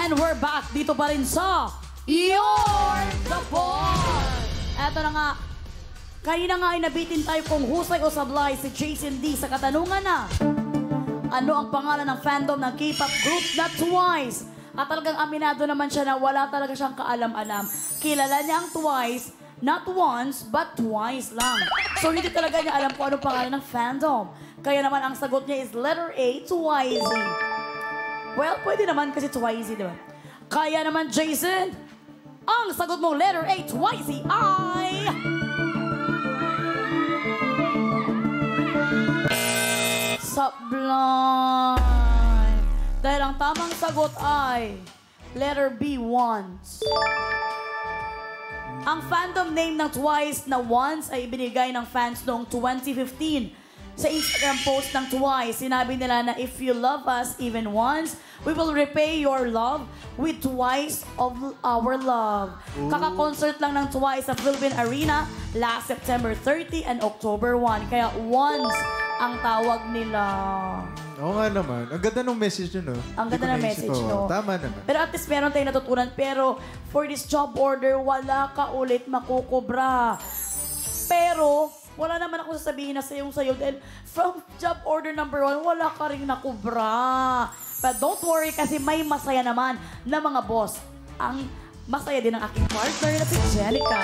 And we're back dito pa rin sa You're the Boss! Eto na nga, kanina nga ay nabitin tayo kung husay o sablay si Jason D sa katanungan na ano ang pangalan ng fandom ng K-pop group na Twice? At talagang aminado naman siya na wala talaga siyang kaalam-alam. Kilala niya ang Twice, not once, but twice lang. So hindi talaga niya alam kung ano pangalan ng fandom. Kaya naman ang sagot niya is letter A, Twice. Well, pwede naman kasi Twice, di ba? Kaya naman, Jason, ang sagot mong letter A, Twice ay... Sublime. Dahil ang tamang sagot ay letter B, Once. Ang fandom name ng Twice na Once ay ibinigay ng fans noong 2015. Sa Instagram post ng Twice, sinabi nila na if you love us even once, we will repay your love with twice of our love. Kaka-concert lang ng Twice sa Philippine Arena last September 30 and October 1. Kaya once ang tawag nila. Oo nga naman. Ang ganda ng message nyo, no? Ang ganda ng message, no? Tama naman. Pero at least meron tayong natutunan. Pero for this job order, wala ka ulit makukubra. Pero wala naman ako sasabihin na sayong-sayo dahil from job order number 1, wala ka rin nakubra. But don't worry kasi may masaya naman na mga boss. Ang masaya din ang aking partner na si Jenica.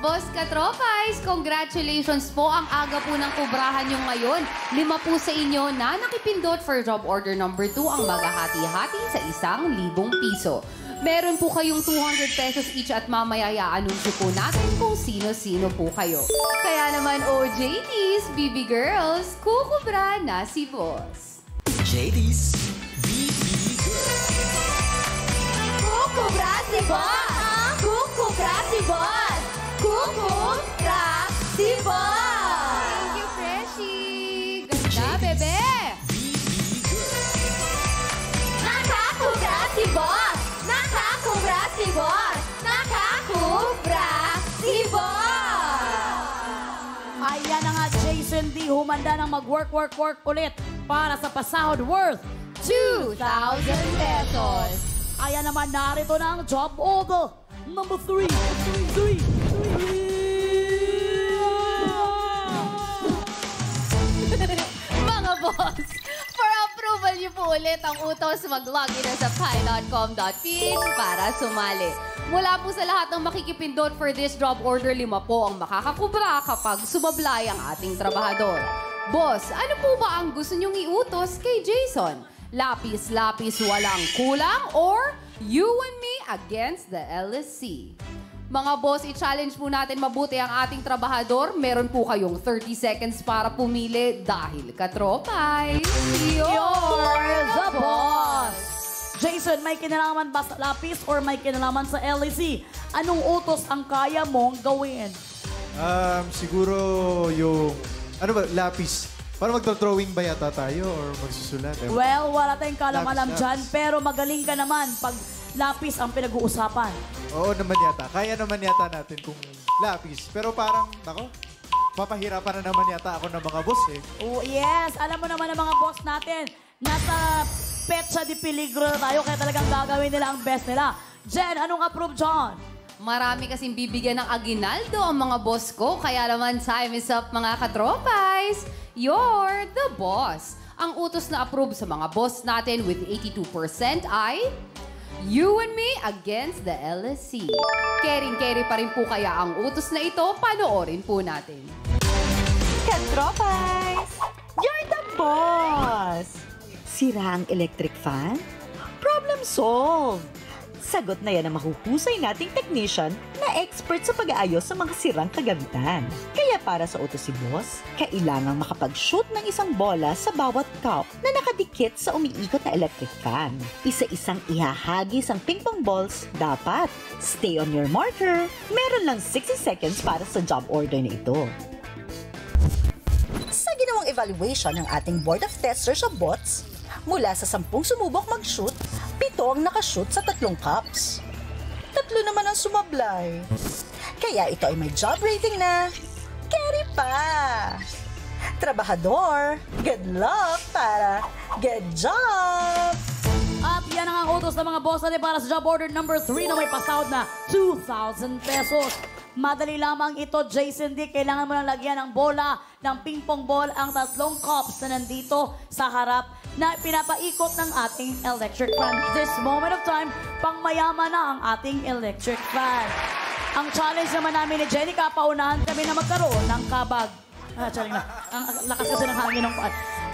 Boss Katropais, congratulations po. Ang aga po ng kubrahan nyo ngayon. 5 po sa inyo na nakipindot for job order number 2 ang maghahati-hati sa 1,000 piso. Meron po kayong 200 pesos each at mamaya i-anunsyo po natin kung sino-sino po kayo. Kaya naman, OJTs, BB Girls, kukubra na si Boss. JD's BB Girls. Kukubra si Boss! Kukubra si Boss! Kukubra si Boss! Thank you, Freshie! Ganda, bebe! Nakakubra si Boss! Nakakubra si Boss! Nakakubra si Boss! Ayan na nga, Jason D. Humanda ng mag-work ulit para sa pasahod worth 2,000 pesos. Ayan naman, narito na ang job order. Number 3. Mga boss, for approval niyo po ulit ang utos, mag-login na sa pi.com.ph para sumali. Mula po sa lahat ng makikipindot for this job order, 5 po ang makakakubra kapag sumablay ang ating trabahador. Boss, ano po ba ang gusto niyong iutos kay Jason? Lapis-lapis walang kulang or you and me against the LSC? Mga boss, i-challenge po natin mabuti ang ating trabahador. Meron po kayong 30 seconds para pumili dahil katropay. You're the boss! Jason, may kinalaman ba sa lapis or may kinalaman sa LEC? Anong utos ang kaya mong gawin? Siguro yung, ano ba, lapis. Para magta-throwing ba yata tayo or magsusulat? Well, wala tayong kalam-alam Lapis. dyan, pero magaling ka naman pag lapis ang pinag-uusapan. Oo naman yata. Kaya naman yata natin kung lapis. Pero parang, nako, mapahirapan na naman yata ako ng mga boss eh. Oh, yes. Alam mo naman ang mga boss natin. Nasa petsa di peligro na tayo, kaya talagang gagawin nila ang best nila. Jen, anong approve, John? Marami kasing bibigyan ng aginaldo ang mga boss ko. Kaya naman, time is up mga katropais. You're the boss. Ang utos na approve sa mga boss natin with 82% ay you and me against the LSC. Kering-keri pa rin po kaya ang utos na ito. Panoorin po natin. Katropais! You're the boss! Sira ang electric fan? Problem solved! Sagot na yan ang mahuhusay nating technician na expert sa pag-aayos sa mga sirang kagamitan. Kaya para sa utos si Boss, kailangang makapag-shoot ng isang bola sa bawat cup na nakadikit sa umiikot na electric fan. Isa-isang ihahagis ang ping-pong balls. Dapat stay on your marker. Meron lang 60 seconds para sa job order na ito. Sa ginawang evaluation ng ating Board of Testers of Bots, mula sa 10 sumubok mag-shoot, 7 ang nakashoot sa 3 cups. 3 naman ang sumablay. Kaya ito ay may job rating na carry pa. Trabahador, good luck para good job! At yan pesos na mga boss natin para sa job order number 3 na may pasahod na 2,000 pesos. Madali lamang ito, Jason D. Kailangan mo lang lagyan ng bola, ng ping-pong ball, ang 3 cups na nandito sa harap na pinapaikot ng ating electric fan. This moment of time, pangmayaman na ang ating electric fan. Ang challenge naman namin ni Jenica, paunahan kami na magkaroon ng kabag. Challenge na. Ang lakas kasi ng hangin ng paan.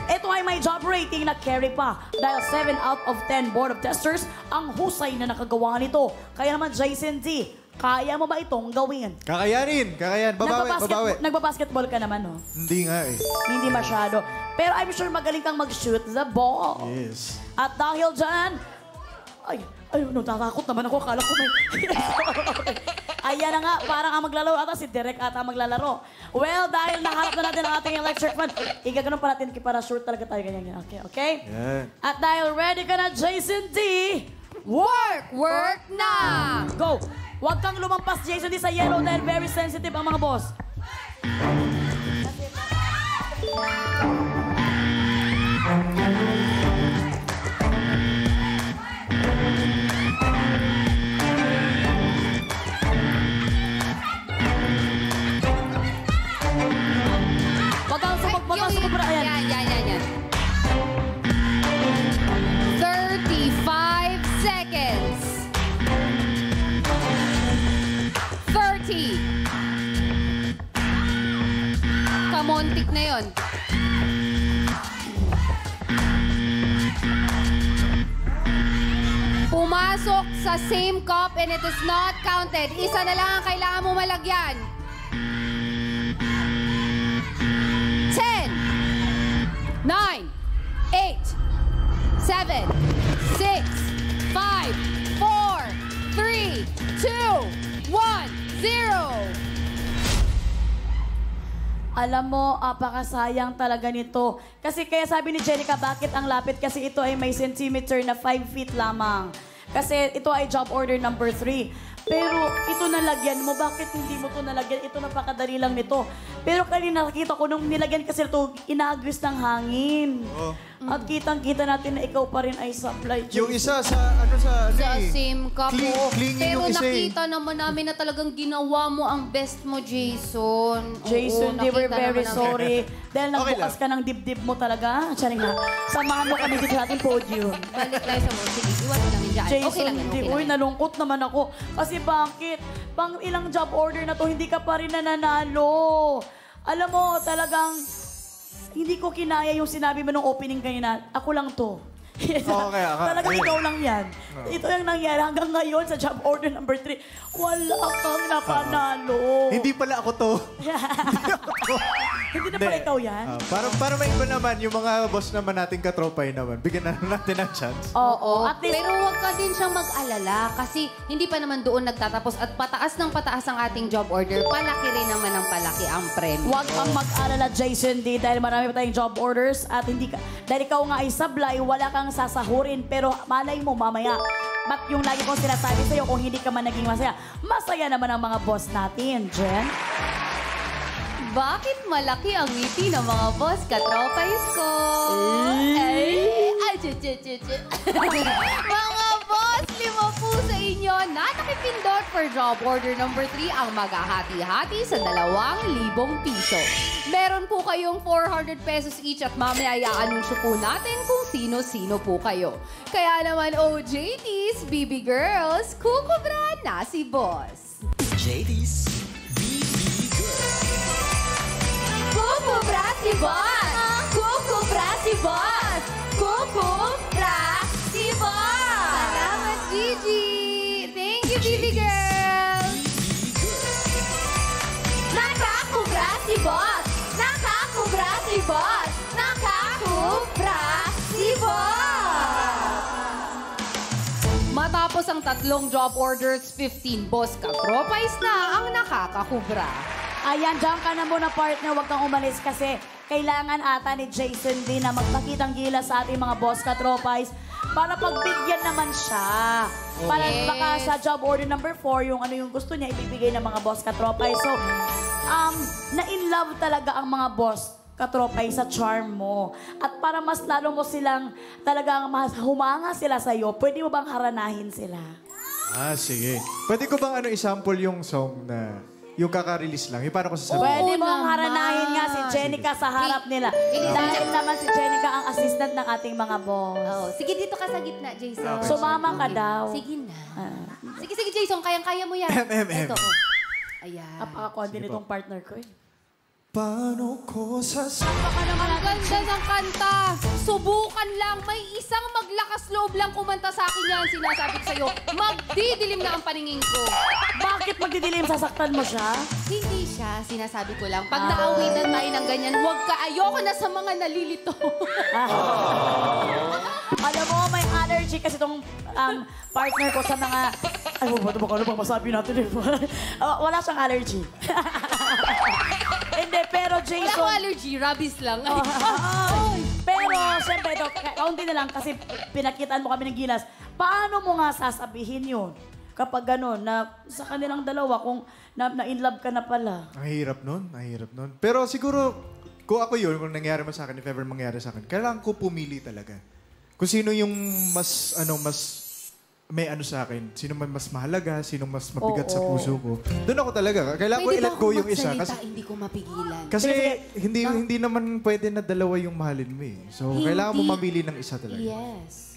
Ito ay may job rating na carry pa dahil 7 out of 10 board of testers ang husay na nakagawa nito. Kaya naman, Jason D, kaya mo ba itong gawin? Kakayanin. Babawi. Nagbabasketball ka naman, no? Hindi nga eh. Hindi masyado. Pero I'm sure magaling kang mag-shoot the ball. Yes. At dahil dyan, natatakot naman ako. Kala ko may... Ayan na nga, parang ang maglalaro ata, si Derek ata maglalaro. Well, dahil naharap na natin ang ating electric fan, igaganon pa natin para short talaga tayo ganyan. Okay? Yan. At dahil ready ka na, Jason D, work! Work na! Go! Huwag kang lumampas, Jason D, sa yellow dahil very sensitive ang mga boss. Wag kang sumubra. Ayan. Yan. 35 seconds. 30. Kamontik na yon. Pumasok sa same cup and it is not counted. Isa na lang ang kailangan mo malagyan. 10, 9, 8, 7, 6, 5, 4, 3, 2, 1, 0. Alam mo, apakasayang talaga nito. Kasi kaya sabi ni Jenica, bakit ang lapit? Kasi ito ay may centimeter na 5 feet lamang. Kasi ito ay job order number 3. Pero ito nalagyan mo, bakit hindi mo ito nalagyan? Ito napakadali lang nito. Pero kanina nakita ko nung nilagyan kasi ito, inaagris ng hangin. Oo. At kitang-kita natin na ikaw pa rin ay supply chain. Yung isa sa Sa same cup mo. Clingy Pero yung isa eh. nakita naman namin na talagang ginawa mo ang best mo, Jason. Jason, Oo, they were nakita very naman namin. sorry. Dahil Okay nagbukas lang. ka ng dibdib mo talaga. Charing na. Samahan mo kami dito sa ating podium. Balik tayo sa mo. Sige, iwan mo lang yun dyan. Jason, Okay lang yun, hindi. okay Uy, lang yun. nalungkot naman ako. Kasi bakit? Pang ilang job order na to, hindi ka pa rin nananalo. Alam mo, talagang hindi ko kinaya yung sinabi mo nung opening kanina. Ako lang to. Talagang ayun. ikaw lang yan. Ito yung nangyari hanggang ngayon sa job order number 3. Wala kang napanalo. Hindi pala ako to. Hindi na pala ikaw yan? Para may iba naman, yung mga boss naman nating katropay naman, bigyan na natin ng chance. Oo. At least, Pero huwag ka din siyang mag-alala kasi hindi pa naman doon nagtatapos at pataas ng pataas ang ating job order. Palaki rin naman ang palaki ang premyo. huwag kang mag-alala, Jason D, dahil marami pa tayong job orders at hindi ka, dahil ikaw nga ay sablay, wala kang sasahurin, pero malay mo mamaya. Ba't yung lagi kong sinasabi sa'yo kung hindi ka man naging masaya? Masaya naman ang mga boss natin, Jen. Bakit malaki ang ngiti ng mga boss katropais ko? Ay, mga boss, 5 po sa inyo na nakipindot for job order number 3 ang maghahati-hati sa 2,000 piso. Meron po kayong 400 pesos each at mamaya i-anunsyo po natin kung sino-sino po kayo. Kaya naman, OJTs, BB Girls, kukubra na si boss. JD's BB Girl. Kukubra si boss! Kukubra si boss! Kukubra si boss! Salamat, Gigi! Thank you, BB Girls! Nakakubra si boss! Nakakubra si boss! Nakakubra si boss! Matapos ang 3 job orders, 15 boss katropais na ang nakakakubra. Ayan, dyan ka na muna, partner. Huwag kang umalis kasi kailangan ata ni Jason D na magpakitang gila sa ating mga boss katropais para pagbigyan naman siya. Para Yes. baka sa job order number 4, yung ano yung gusto niya, ibibigay ng mga boss katropais. So, na-in love talaga ang mga boss katropay, sa charm mo. At para mas lalo mo silang talagang mas humanga sila sa'yo, pwede mo bang haranahin sila? Sige. Pwede ko bang example yung song na yung kaka-release lang? Yung paano ko sasabihin? Pwede mo naman. haranahin nga si Jenica sa harap nila. Dahil naman si Jenica ang assistant ng ating mga boss. Oh, sige, dito ka sa gitna, Jason. Sumama ka daw. Sige na. Sige, Jason. Kayang-kaya mo yan. Ito, oh. Ayan. Napaka-konti nitong partner ko eh. Paano ko sasabihin? Baka naman ang ganda ng kanta. Subukan lang. May isang maglakas loob lang kumanta sa akin yan. Sinasabi ko sa'yo, magdidilim na ang paningin ko. Bakit magdidilim? Sasaktan mo siya? Hindi siya. Sinasabi ko lang, pag naawitan tayo ng ganyan, huwag ka. Ayoko na sa mga nalilito. Alam mo, may allergy kasi itong partner ko sa mga... Ay, ano bang masabi natin eh? Wala siyang allergy. Hindi, pero Wala Jason... ko allergy, rabies lang. Pero, siyempre, ito, kaunti na lang kasi pinakitaan mo kami ng gilas. Paano mo nga sasabihin yun? Kapag gano'n, na sa kanilang dalawa, kung na-in love ka na pala. Ang hirap nun. Pero siguro, kung ako yun, kung nangyari mo sa akin, if ever mangyari sa akin, kailangan ko pumili talaga. Kung sino yung mas may sa akin, sino man mas mahalaga, sino mas mabigat sa puso ko. Doon ako talaga. Kailangan ko i-let go yung isa. Kasi hindi ko mapigilan. Kasi hindi naman pwede na dalawa yung mahalin mo eh. So, kailangan mo mamili ng isa talaga. Yes.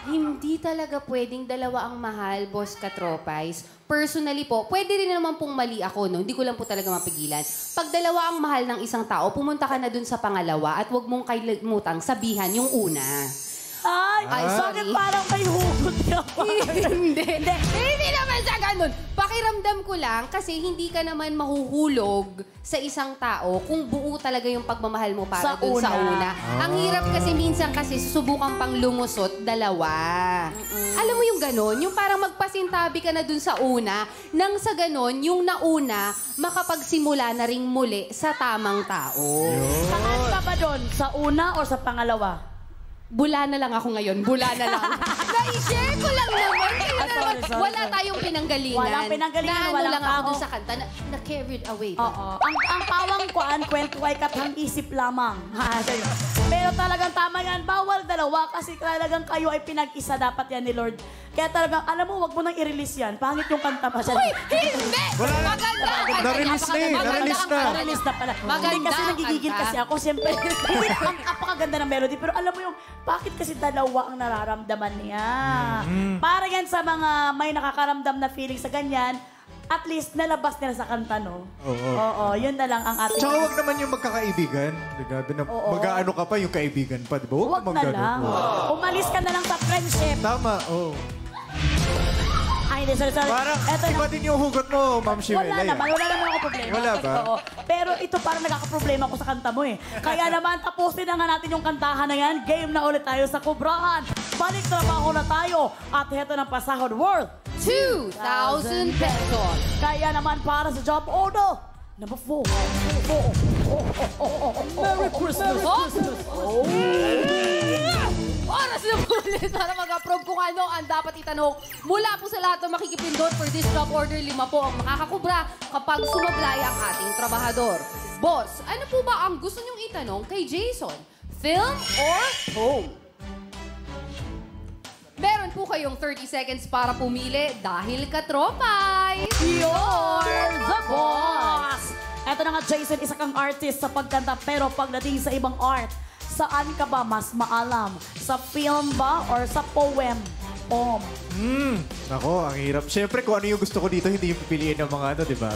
Hindi talaga pwedeng dalawa ang mahal, Boss Katropais. Personally po, pwede rin naman pong mali ako, no? Hindi ko lang po talaga mapigilan. Pag dalawa ang mahal ng isang tao, pumunta ka na dun sa pangalawa at huwag mong kalimutang sabihan yung una. Ay, bakit parang may hugot ka pa? Hindi naman sa ganun. Pakiramdam ko lang kasi hindi ka naman mahuhulog sa isang tao kung buo talaga yung pagmamahal mo para dun sa una. Ang hirap kasi minsan kasi susubukan pang lumusot dalawa. Alam mo yung ganun? Yung parang magpasintabi ka na dun sa una, nang sa ganun, yung nauna, makapagsimula na ring muli sa tamang tao. Saan ka ba doon? Sa una o sa pangalawa? Bula na lang ako ngayon. Bula na lang. Na-share ko lang naman. Sorry. Wala tayong pinanggalingan. Walang pinanggalingan, Na walang lang ako tao. dun sa kanta. Na-carried away. Oo. Ang pawang kuan, kwento ay katang isip lamang. Pero talagang tama yan. Bawal dalawa kasi talagang kayo ay pinag-isa dapat yan ni Lord. Kaya talagang, alam mo, wag mo nang i-release yan. Pangit yung kanta pa siya. Hindi! Wala na. Maganda ang kanta. Na-release na eh. Na-release na. Na-release na pala. Maganda Hindi kasi ang nagigigil kanta. kasi ako. Siyempre, hindi ang apakaganda ng melody. Pero alam mo yung, bakit kasi dalawa ang nararamdaman niya? Para yan sa mga may nakakaramdam na feeling sa ganyan, at least nalabas nila sa kanta, no? Oo, yun na lang ang ating... Tsaka huwag naman yung magkakaibigan. Grabe na, mag-aano ka pa yung kaibigan pa, di ba? Huwag na lang. Umalis ka na lang sa friendship. Tama, oo. Ay, hindi, sorry. Parang Eto iba din yung hugot mo, Ma'am Shimela. wala naman ako problema. Wala ba? Oo. Pero ito parang nagkakaproblema ko sa kanta mo eh. Kaya naman, tapusin na nga natin yung kantahan na yan. Game na ulit tayo sa kubrahan. Balik trabaho na tayo. At heto ng pasahod worth 2,000 pesos. Kaya naman para sa job order, number 4. Merry Christmas! Oras na po ulit para mag-approve kung ano ang dapat itanong. Mula po sa lahat ng makikipindot for this job order, 5 po ang makakakubra kapag sumablay ang ating trabahador. Boss, ano po ba ang gusto niyong itanong kay Jason? Film or home? Meron po kayong 30 seconds para pumili dahil katropay. You're the boss! Eto na nga, Jason, isa kang artist sa pagkanta, pero pagdating sa ibang art, saan ka ba mas maalam? Sa film ba or sa poem? Ako, ang hirap. Siyempre, kung ano yung gusto ko dito, hindi yung pipiliin ng mga di ba?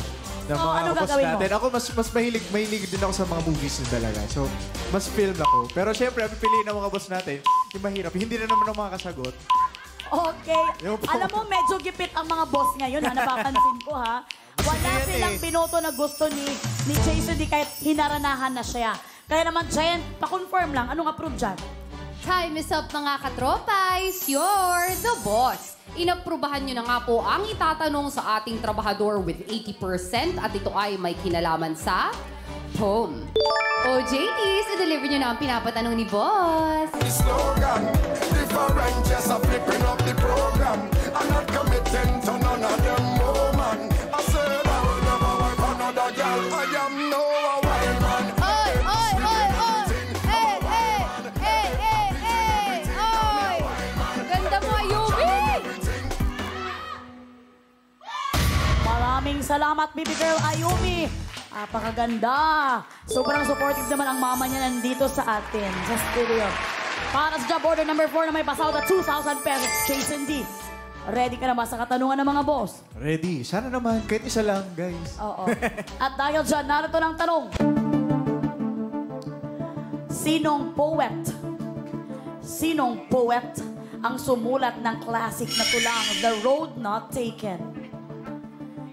Ng mga ano boss gagawin mo? natin. Ako, mas mahilig din ako sa mga movies din talaga. So, mas film ako. Pero siyempre, ang pipiliin ng mga boss natin, yung mahirap. Hindi na naman ang mga kasagot. Okay. Yung po. Alam mo, medyo gipit ang mga boss ngayon, ha? Napapansin ko, ha? Wala Yan silang eh. binoto na gusto ni Jason, di kahit hinaranahan na siya. Kaya naman, Giant, pa-confirm lang. Anong approve dyan? Time is up mga katropais. You're the boss. Inaprubahan nyo na nga po ang itatanong sa ating trabahador with 80% at ito ay may kinalaman sa home. O JTs, i-deliver nyo na ang pinapatanong ni boss. The slogan, different, just a flipping up the program. I'm not committing to none of them, no man. I said I will never wipe another girl. I am no wild man. Oy, oy, oy, salamat, baby girl Ayumi. Napakaganda. Sobrang supportive naman ang mama niya nandito sa atin, sa studio. Para sa job order number 4 na may pasawat at 2,000 pesos, Jason D. Ready ka na ba sa katanungan ng mga boss? Ready. Sana naman. Kahit isa lang, guys. Oo. At dahil dyan, narito ng tanong. Sinong poet ang sumulat ng classic na tulang The Road Not Taken?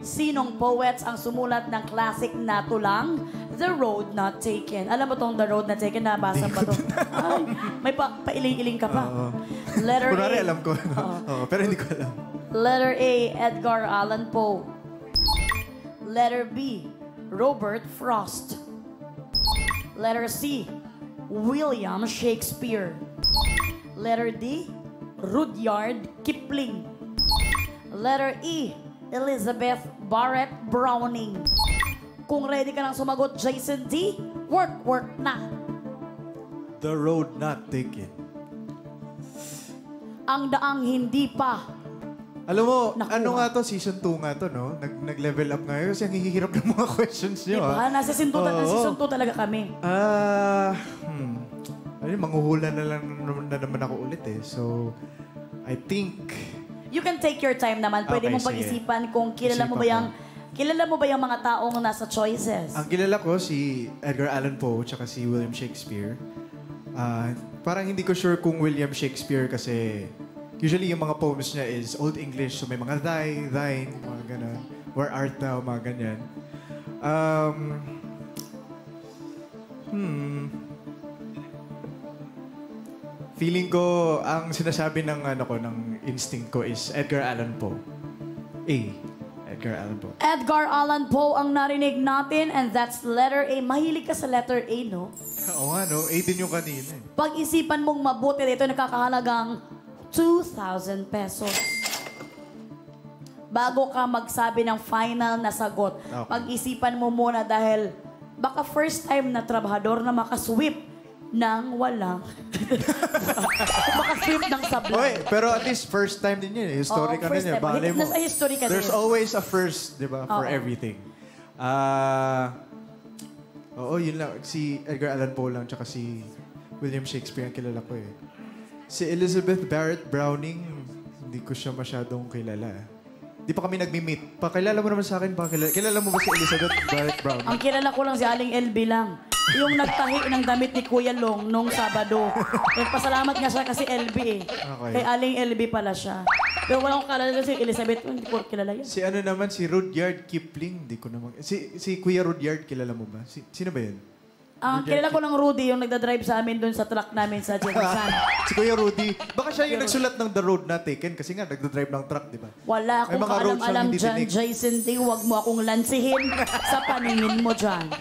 Sinong poet ang sumulat ng classic na tulang The Road Not Taken? Alam mo tong The Road Not Taken? Nabasa ba to? Ay, may pailing-iling ka pa. Letter A. Kunwari alam ko. Oo, pero hindi ko alam. Letter A, Edgar Allan Poe. Letter B, Robert Frost. Letter C, William Shakespeare. Letter D, Rudyard Kipling. Letter E, Elizabeth Barrett Browning. Kung ready ka nang sumagot, Jason D, work na. The Road Not Taken. Ang daang hindi pa. Alam mo, Nakuha. ano nga to? Season 2 nga to, no? Nag-level up nga yun kasi ang hihirap ng mga questions nyo, Diba? Nasa season 2 Oo. talaga kami. Ayun, manghuhula na naman ako ulit eh. So, I think... You can take your time naman. Pwede Okay, mong sige. pag-isipan kung kilala mo ba yung mga taong nasa choices. Ang kilala ko si Edgar Allan Poe tsaka si William Shakespeare. Parang hindi ko sure kung William Shakespeare kasi usually yung mga poems niya is Old English. So may mga thy, thine, mga ganun. Where art thou, mga ganyan. Feeling ko, ang sinasabi ng ng instinct ko is Edgar Allan Poe. A. Edgar Allan Poe. Edgar Allan Poe ang narinig natin and that's letter A. Mahilig ka sa letter A, no? Oo nga, no? A din yung kanina. Pag-isipan mong mabuti dito, nakakahalagang 2,000 pesos. Bago ka magsabi ng final na sagot, Okay. pag-isipan mo muna dahil baka first time na trabahador na makasweep ng walang... makasweep ng sablay. Oy, pero at least first time din yun. Historic Oo, ano first yun. time. Bale mo. Nasa history ka There's din. always a first, di ba? For Oo. everything. Oo, yun lang. Si Edgar Allan Poe lang, tsaka si William Shakespeare ang kilala ko eh. Si Elizabeth Barrett Browning, hindi ko siya masyadong kilala. Di pa kami nagmi-meet. Pakilala mo naman sa akin. Kilala mo ba si Elizabeth Barrett Browning? Ang kilala ko lang si Aling LB lang. Yung nagtahi ng damit ni Kuya Long nung Sabado. Nagpasalamat nga siya kasi LB eh. Okay. Kay Aling LB pala siya. Pero walang kalala si Elizabeth. Hindi ko kilala yun. Si ano naman, si Rudyard Kipling. Di ko naman... Si Kuya Rudyard, kilala mo ba? Sino ba yun? Ang kilala ko lang Rudy, yung nagdadrive sa amin doon sa truck namin sa Jensen. Si Kuya Rudy. Baka siya yung nagsulat ng The Road Not Taken kasi nga nagdadrive ng truck, di ba? Wala May akong mga roads kaalam-alam ang hindi dyan, tinig. Jason D. Huwag mo akong lansihin sa paningin mo dyan.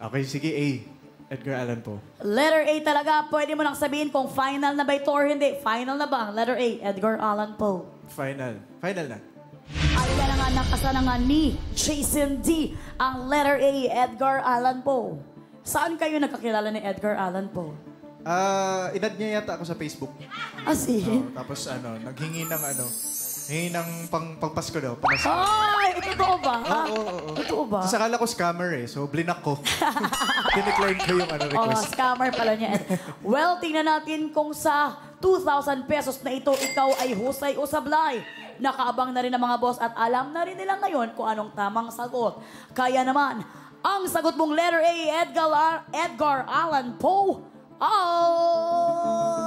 Okay, sige A. Edgar Allan Poe. Letter A talaga. Pwede mo nang sabihin kung final na ba ito or hindi. Final na ba? Letter A, Edgar Allan Poe. Final. Final na. Alila na nga nakasanangan ni Jason D. Ang letter A, Edgar Allan Poe. Saan kayo nagkakilala ni Edgar Allan Poe? Inad niya yata ako sa Facebook. As in? Tapos naghingi ng hingi ng pangpasko daw. Pamasko. Ay, totoo ba? Oo. Totoo ba? Tapos akala ko scammer eh. So, blinak ko. Dinecline ko yung Oh, request. scammer pala niya. Well, tingnan natin kung sa 2,000 pesos na ito, ikaw ay husay o sablay. Nakaabang na rin ang mga boss at alam na rin nila ngayon kung anong tamang sagot. Kaya naman, ang sagot mong letter A, Edgar Allan Poe, ay...